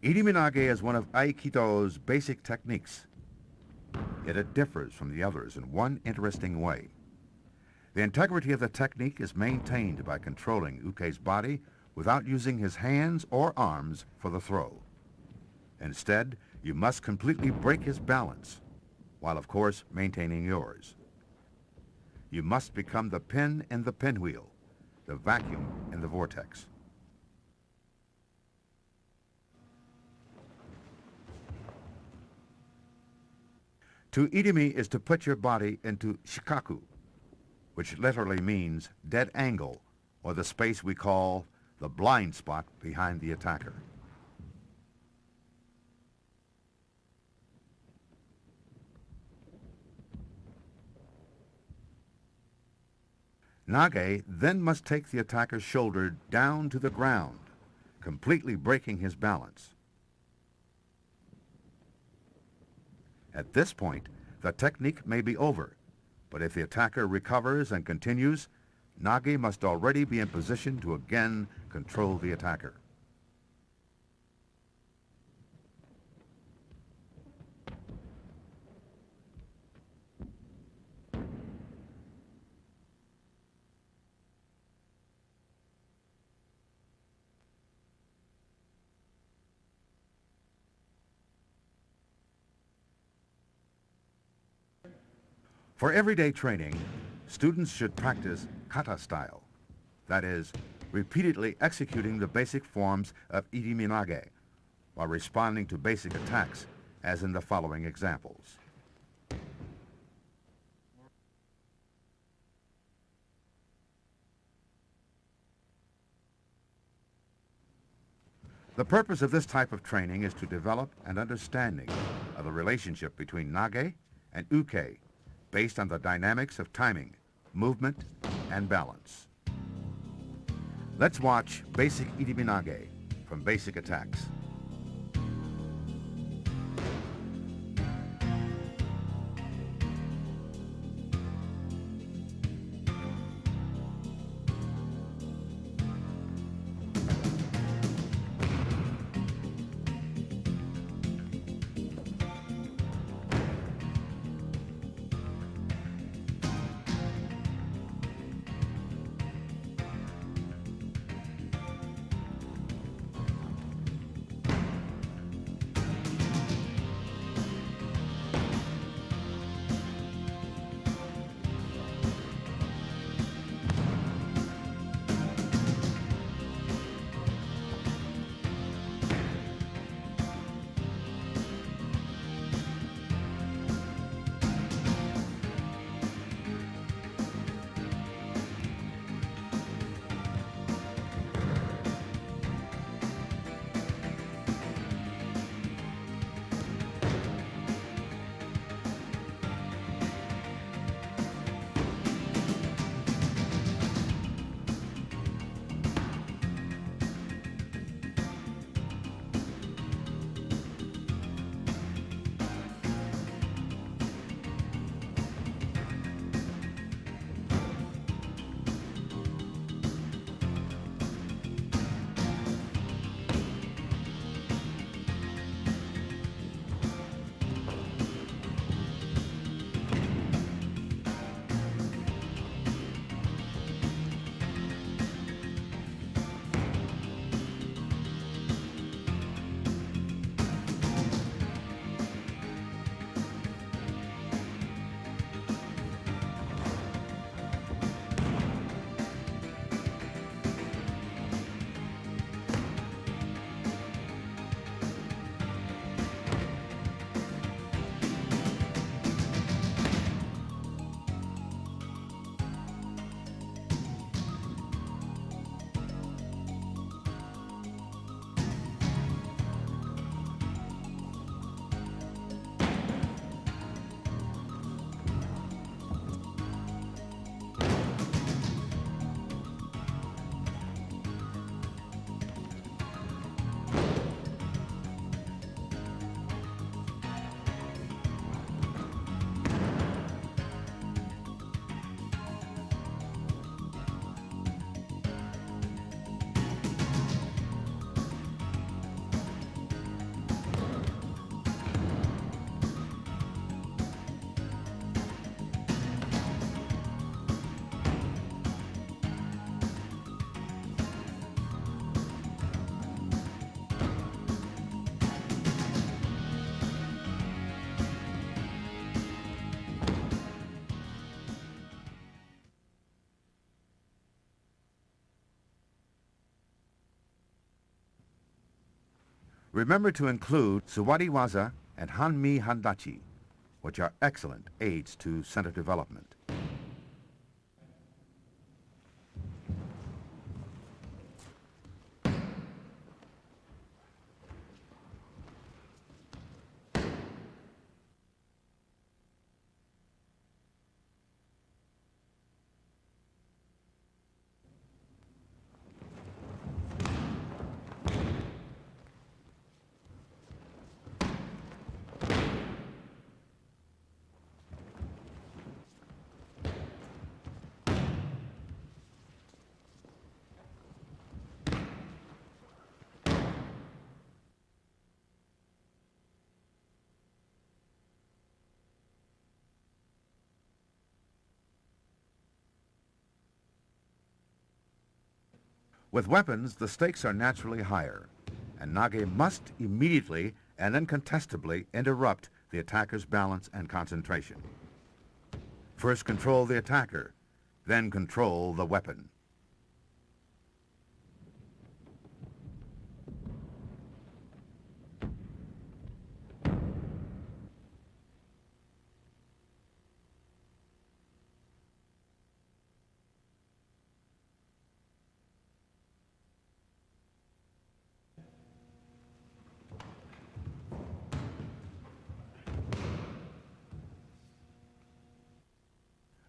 Iriminage is one of Aikido's basic techniques, yet it differs from the others in one interesting way. The integrity of the technique is maintained by controlling Uke's body without using his hands or arms for the throw. Instead, you must completely break his balance, while of course maintaining yours. You must become the pin in the pinwheel, the vacuum in the vortex. To Irimi is to put your body into shikaku, which literally means dead angle, or the space we call the blind spot behind the attacker. Nage then must take the attacker's shoulder down to the ground, completely breaking his balance. At this point, the technique may be over, but if the attacker recovers and continues, Nage must already be in position to again control the attacker. For everyday training, students should practice kata style, that is, repeatedly executing the basic forms of Iriminage while responding to basic attacks, as in the following examples. The purpose of this type of training is to develop an understanding of the relationship between Nage and Uke, based on the dynamics of timing, movement, and balance. Let's watch basic Iriminage from basic attacks. Remember to include Suwariwaza and Hanmi Handachi, which are excellent aids to center development. With weapons, the stakes are naturally higher, and Nage must immediately and incontestably interrupt the attacker's balance and concentration. First control the attacker, then control the weapon.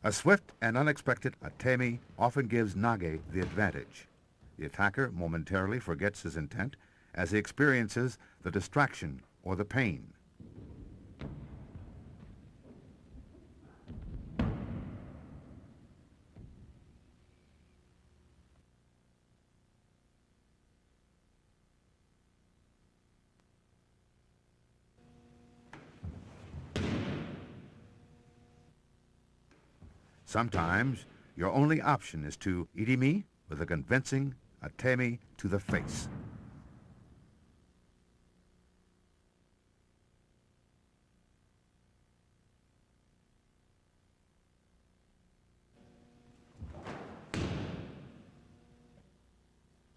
A swift and unexpected atemi often gives Nage the advantage. The attacker momentarily forgets his intent as he experiences the distraction or the pain. Sometimes, your only option is to Irimi with a convincing atemi to the face.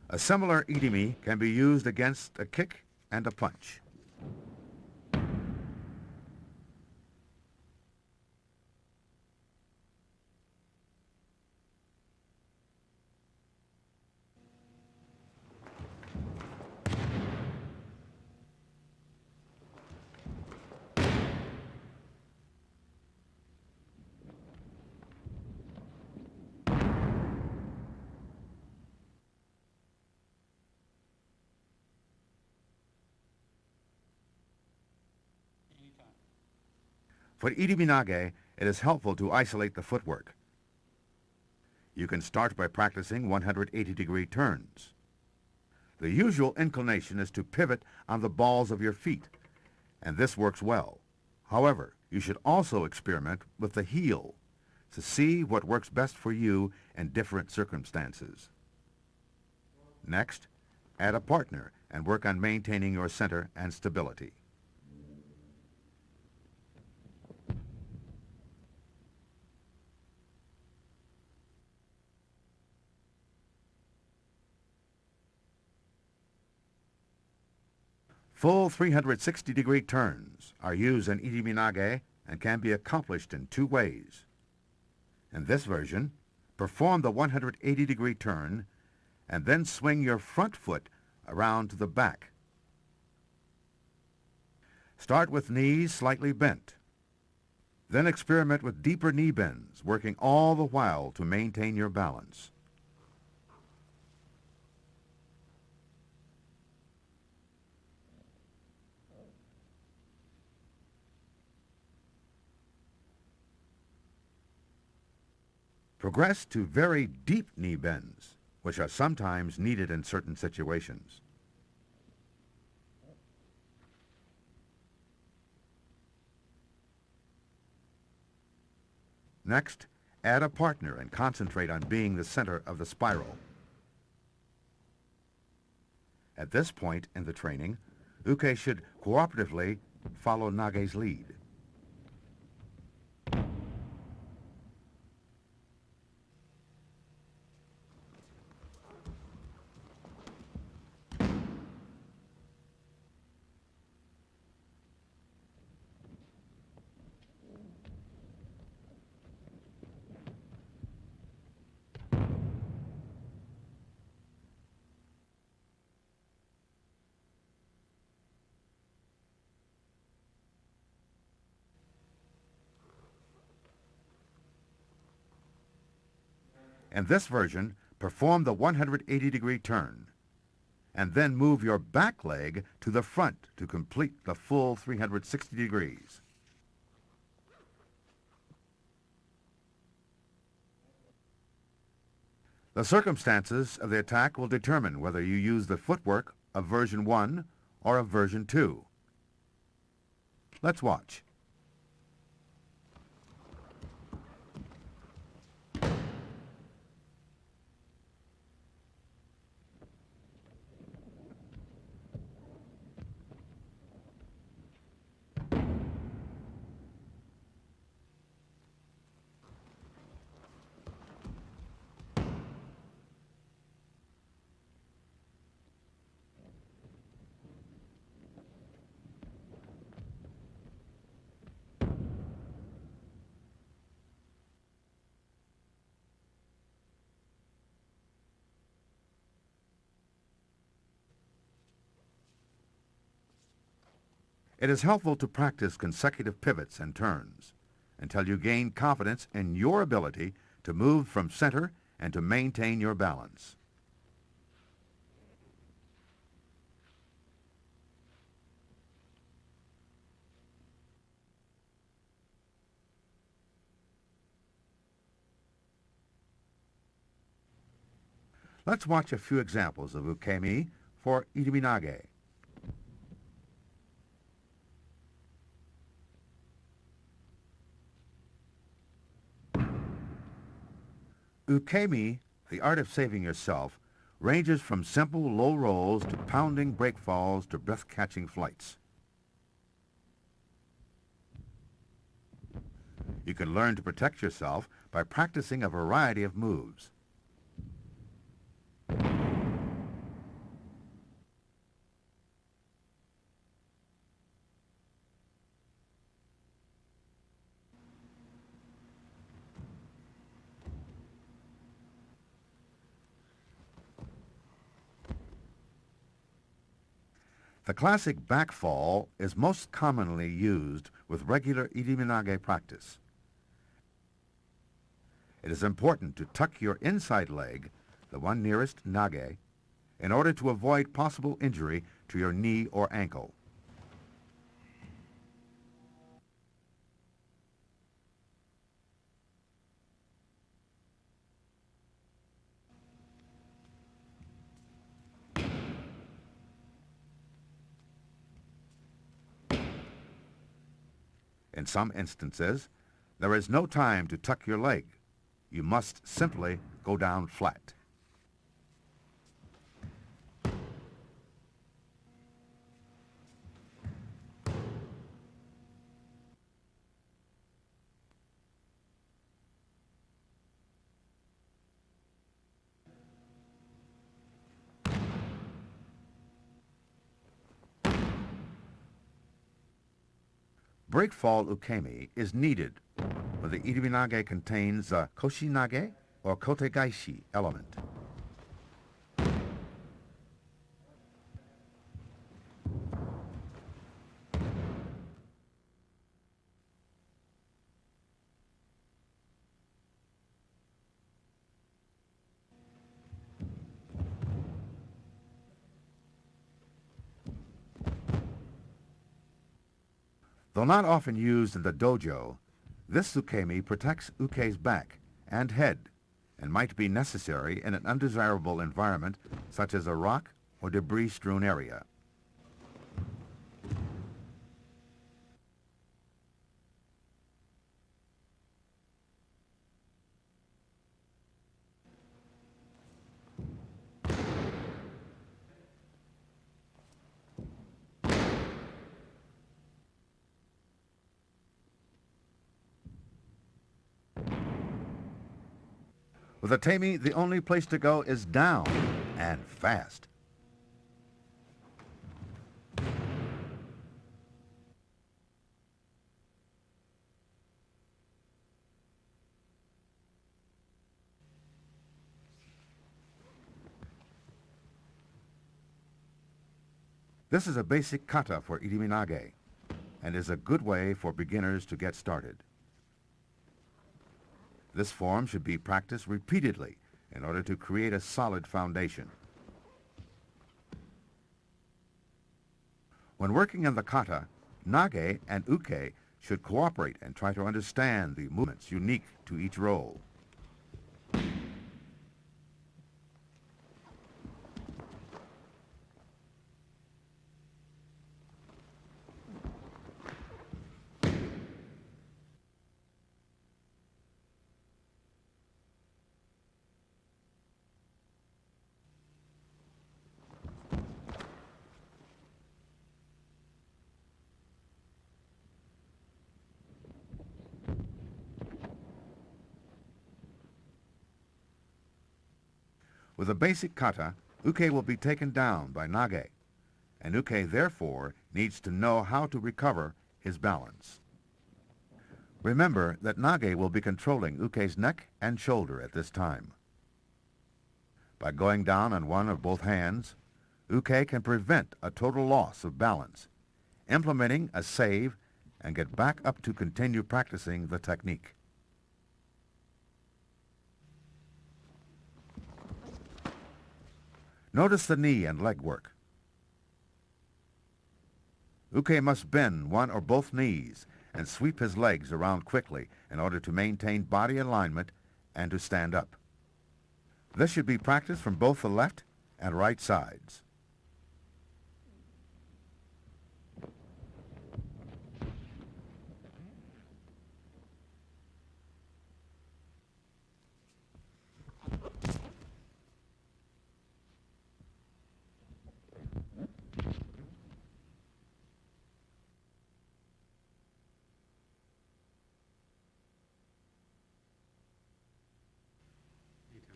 A similar Irimi can be used against a kick and a punch. For Iriminage, it is helpful to isolate the footwork. You can start by practicing 180-degree turns. The usual inclination is to pivot on the balls of your feet, and this works well. However, you should also experiment with the heel to see what works best for you in different circumstances. Next, add a partner and work on maintaining your center and stability. Full 360-degree turns are used in Iriminage and can be accomplished in two ways. In this version, perform the 180-degree turn and then swing your front foot around to the back. Start with knees slightly bent. Then experiment with deeper knee bends, working all the while to maintain your balance. Progress to very deep knee bends, which are sometimes needed in certain situations. Next, add a partner and concentrate on being the center of the spiral. At this point in the training, Uke should cooperatively follow Nage's lead. In this version, perform the 180-degree turn, and then move your back leg to the front to complete the full 360 degrees. The circumstances of the attack will determine whether you use the footwork of version 1 or of version 2. Let's watch. It is helpful to practice consecutive pivots and turns until you gain confidence in your ability to move from center and to maintain your balance. Let's watch a few examples of ukemi for Iriminage. Ukemi, the art of saving yourself, ranges from simple low rolls to pounding break falls to breath-catching flights. You can learn to protect yourself by practicing a variety of moves. The classic back fall is most commonly used with regular Iriminage practice. It is important to tuck your inside leg, the one nearest nage, in order to avoid possible injury to your knee or ankle. In some instances, there is no time to tuck your leg. You must simply go down flat. Breakfall ukemi is needed when the Iriminage contains a koshinage or kotegaishi element. Though not often used in the dojo, this ukemi protects uke's back and head and might be necessary in an undesirable environment such as a rock or debris-strewn area. With a tame, the only place to go is down, and fast. This is a basic kata for Iriminage, and is a good way for beginners to get started. This form should be practiced repeatedly in order to create a solid foundation. When working in the kata, nage and uke should cooperate and try to understand the movements unique to each role. With a basic kata, uke will be taken down by nage, and uke therefore needs to know how to recover his balance. Remember that nage will be controlling uke's neck and shoulder at this time. By going down on one or both hands, uke can prevent a total loss of balance, implementing a save and get back up to continue practicing the technique. Notice the knee and leg work. Uke must bend one or both knees and sweep his legs around quickly in order to maintain body alignment and to stand up. This should be practiced from both the left and right sides.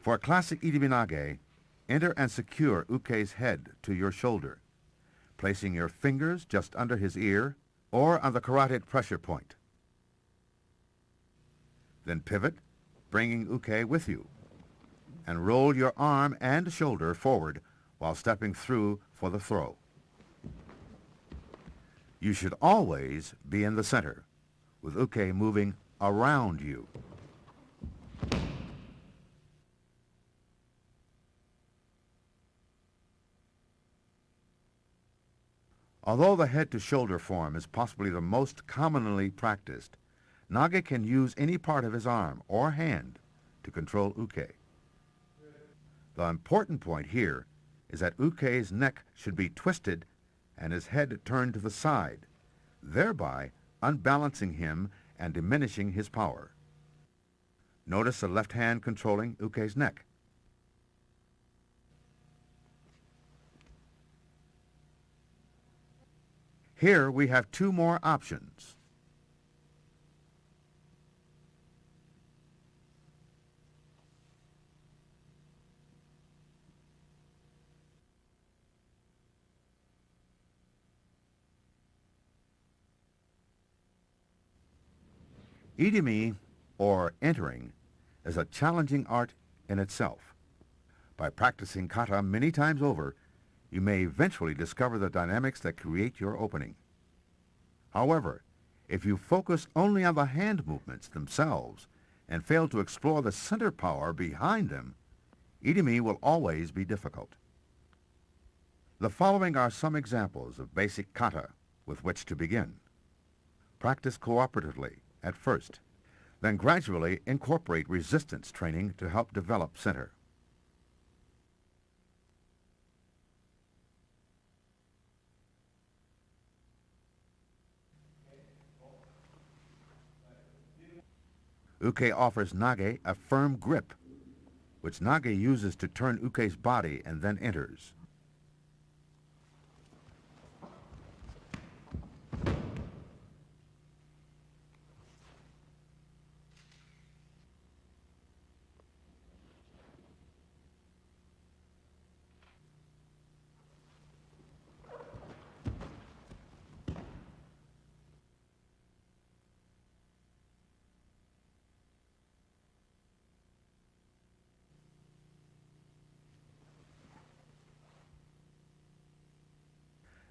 For classic Iriminage, enter and secure uke's head to your shoulder, placing your fingers just under his ear or on the carotid pressure point. Then pivot, bringing uke with you, and roll your arm and shoulder forward while stepping through for the throw. You should always be in the center, with uke moving around you. Although the head-to-shoulder form is possibly the most commonly practiced, nage can use any part of his arm or hand to control uke. The important point here is that uke's neck should be twisted and his head turned to the side, thereby unbalancing him and diminishing his power. Notice the left hand controlling uke's neck. Here we have two more options. Irimi, or entering, is a challenging art in itself. By practicing kata many times over, you may eventually discover the dynamics that create your opening. However, if you focus only on the hand movements themselves and fail to explore the center power behind them, Irimi will always be difficult. The following are some examples of basic kata with which to begin. Practice cooperatively at first, then gradually incorporate resistance training to help develop center. Uke offers nage a firm grip, which nage uses to turn uke's body and then enters.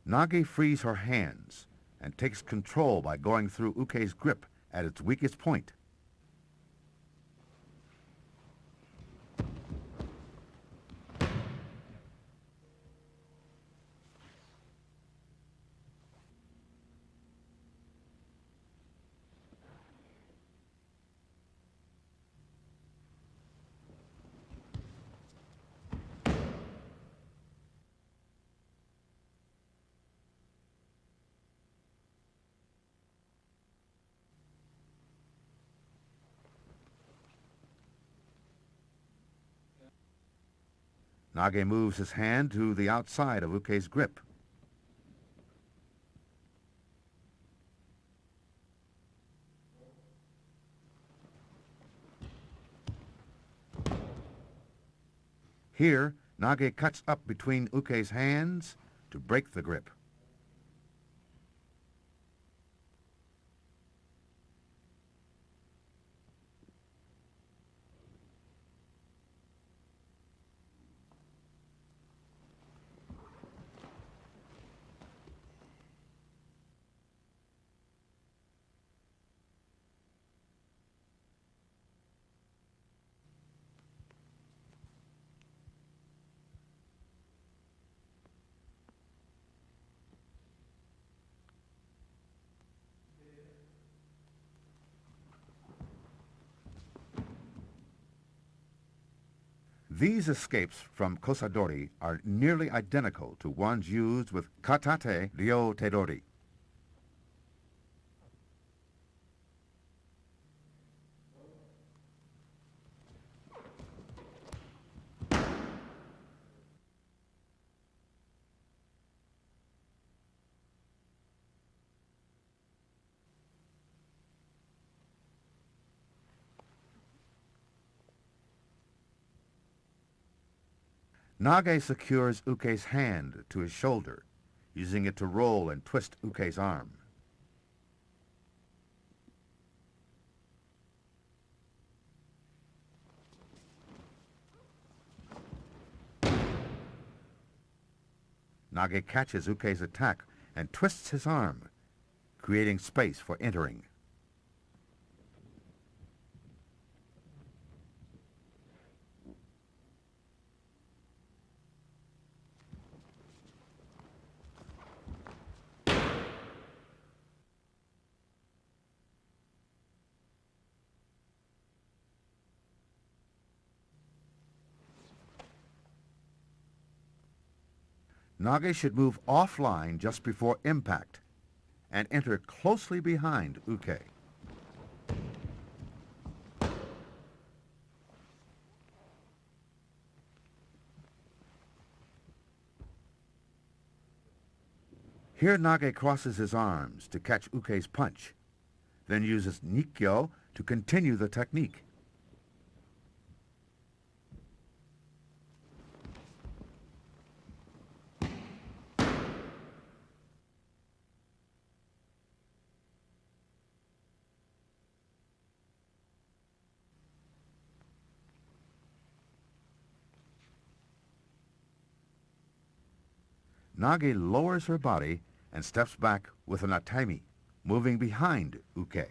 Nage frees her hands and takes control by going through uke's grip at its weakest point. Nage moves his hand to the outside of Uke's grip. Here, Nage cuts up between Uke's hands to break the grip. These escapes from kosadori are nearly identical to ones used with katate ryo tedori. Nage secures Uke's hand to his shoulder, using it to roll and twist Uke's arm. Nage catches Uke's attack and twists his arm, creating space for entering. Nage should move offline just before impact and enter closely behind Uke. Here Nage crosses his arms to catch Uke's punch, then uses Nikkyo to continue the technique. Nage lowers her body and steps back with an atami, moving behind Uke.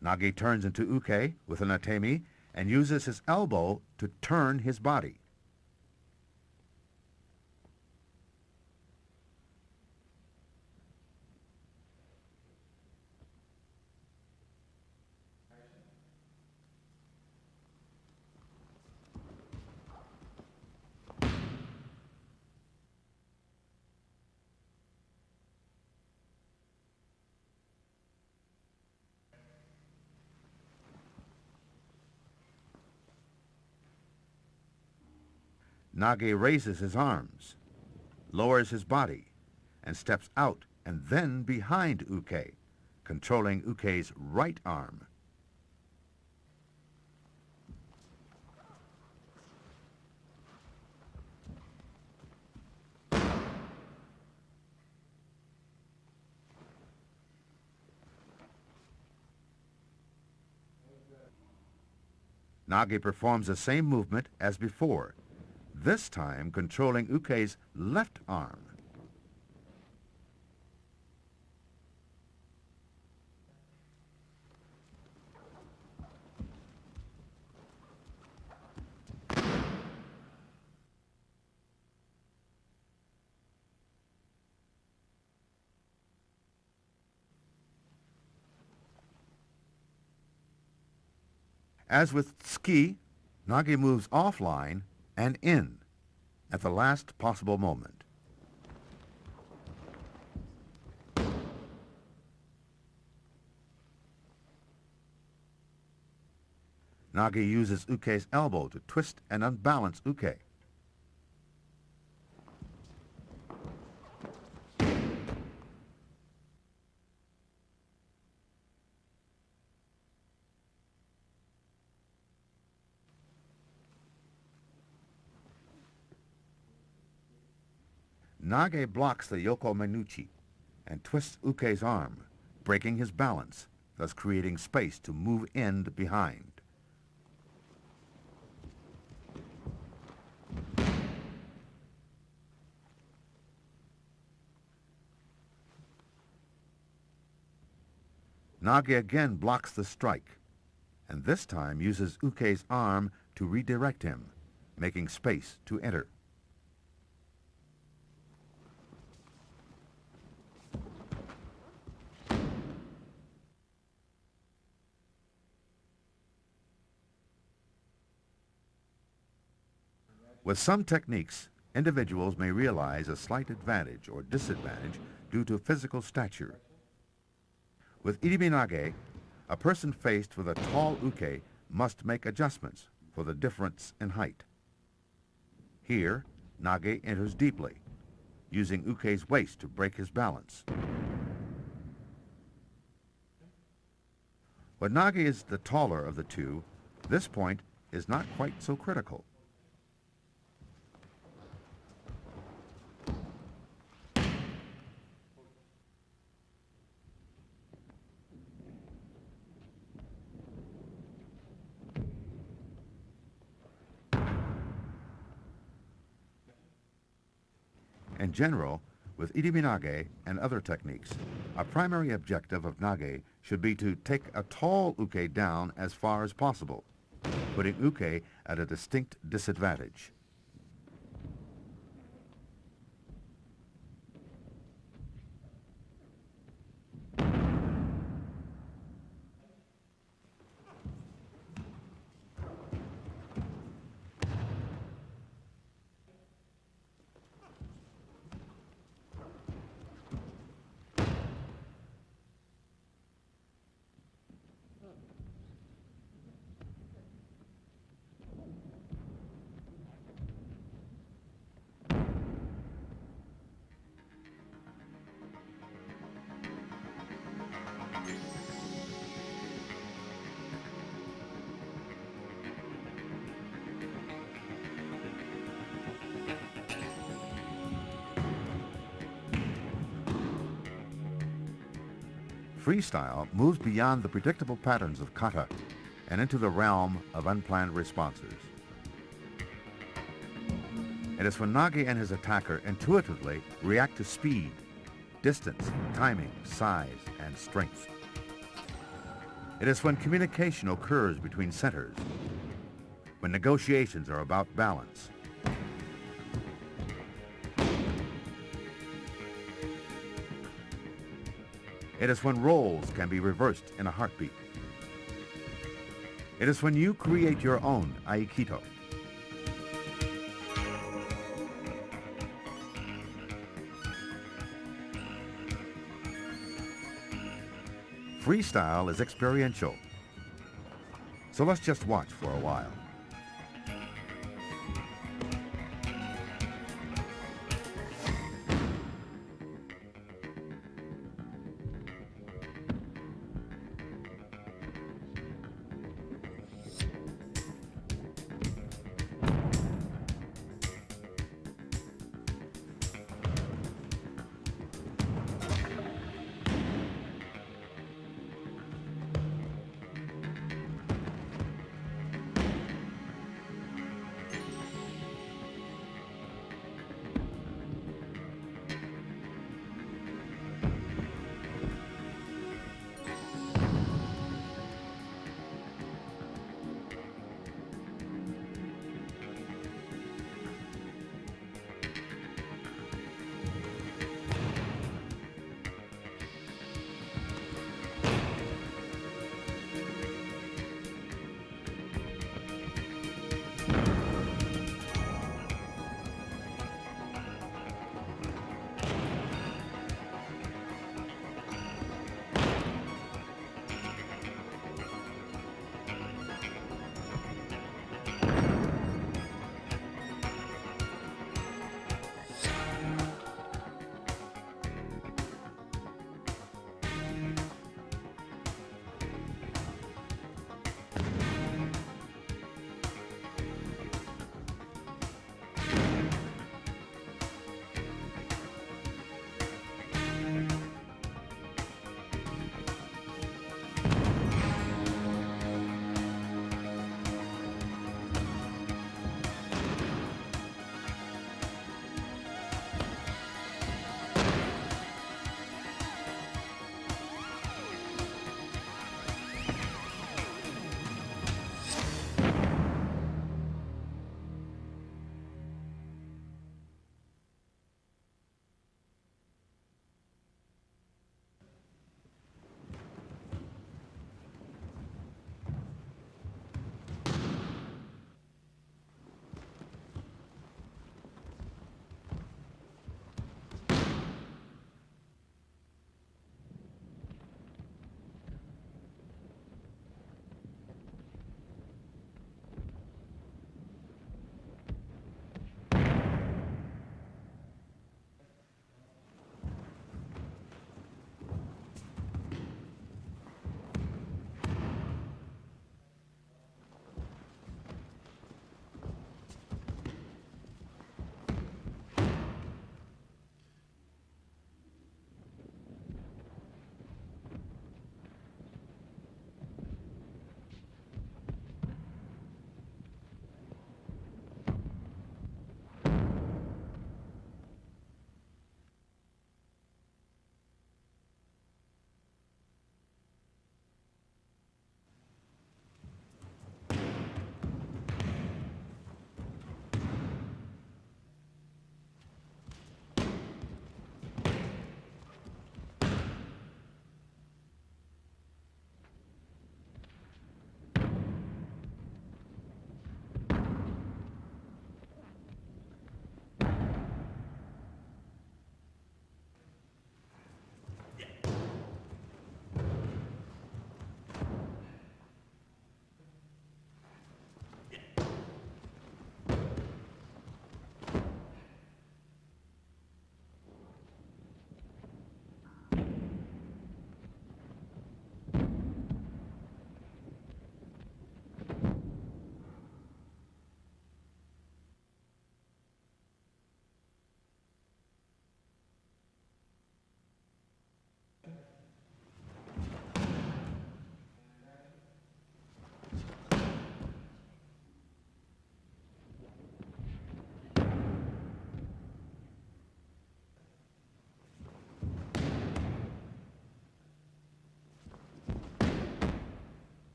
Nage turns into Uke with an atami and uses his elbow to turn his body. Nage raises his arms, lowers his body, and steps out and then behind Uke, controlling Uke's right arm. Nage performs the same movement as before, this time controlling Uke's left arm. As with Tsuki, Nage moves offline and in at the last possible moment. Nage uses Uke's elbow to twist and unbalance Uke. Nage blocks the Yoko Menuchi and twists Uke's arm, breaking his balance, thus creating space to move in behind. Nage again blocks the strike, and this time uses Uke's arm to redirect him, making space to enter. With some techniques, individuals may realize a slight advantage or disadvantage due to physical stature. With Iriminage, a person faced with a tall Uke must make adjustments for the difference in height. Here, Nage enters deeply, using Uke's waist to break his balance. When Nage is the taller of the two, this point is not quite so critical. In general, with Iriminage and other techniques, a primary objective of Nage should be to take a tall Uke down as far as possible, putting Uke at a distinct disadvantage. Freestyle moves beyond the predictable patterns of kata and into the realm of unplanned responses. It is when Nage and his attacker intuitively react to speed, distance, timing, size, and strength. It is when communication occurs between centers, when negotiations are about balance. It is when roles can be reversed in a heartbeat. It is when you create your own Aikido. Freestyle is experiential. So let's just watch for a while.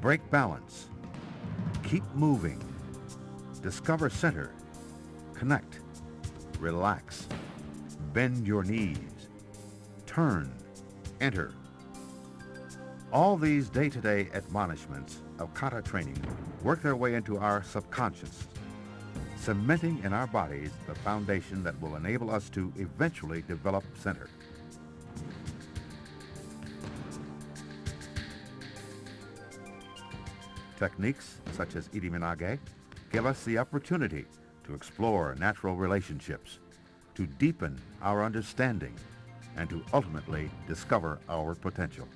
break balance, keep moving, discover center, connect, relax, bend your knees, turn, enter. All these day-to-day admonishments of kata training work their way into our subconscious, cementing in our bodies the foundation that will enable us to eventually develop center. Techniques such as Iriminage give us the opportunity to explore natural relationships, to deepen our understanding, and to ultimately discover our potential.